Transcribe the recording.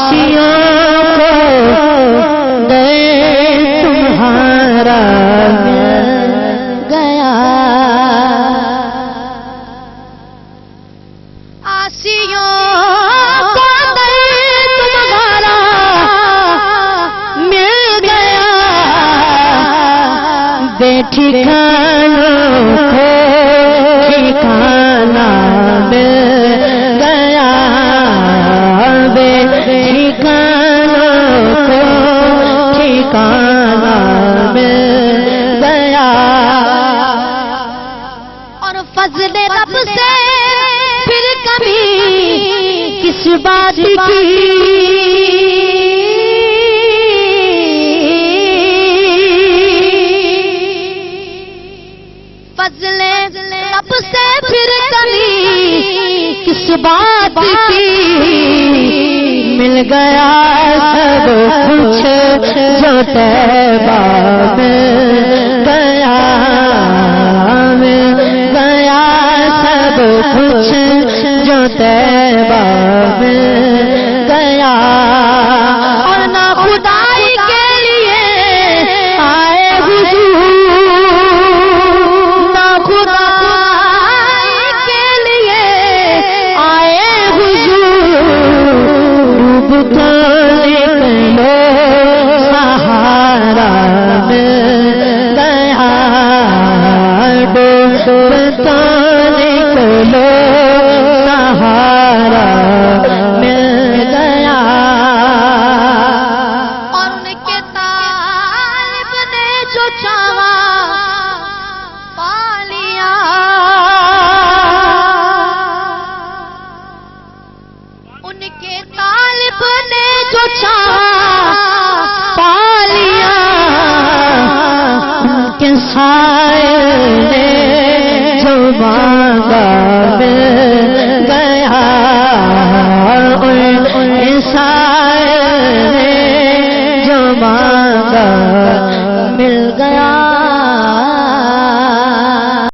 آسیوں کو دے تمہارا مل گیا آسیوں کو دے تمہارا مل گیا بے ٹھکانوں کو ٹھکانہ مل گیا بے ٹھکانوں کو ٹھکانہ مل گیا اور فضل رب سے پھر کبھی کس بات کی فضل رب سے پھر کبھی کس بات کی مل گیا سب کچھ جو طیبہ مل گیا مل گیا سب کچھ جو طیبہ مل گیا اور نہ خدائی کے لیے آئے حضور نہ خدائی کے لیے آئے حضور ڈوب تو نکلو سہارا مل گیا ڈوب تو نکلو سہارا مل گیا اور ان کے طالب نے جو چاہا پا لیا ان کے طالب نے جو چاہا پا لیا ان کے سائل نے جو مانگا مل گیا ان کے سائل نے جو مانگا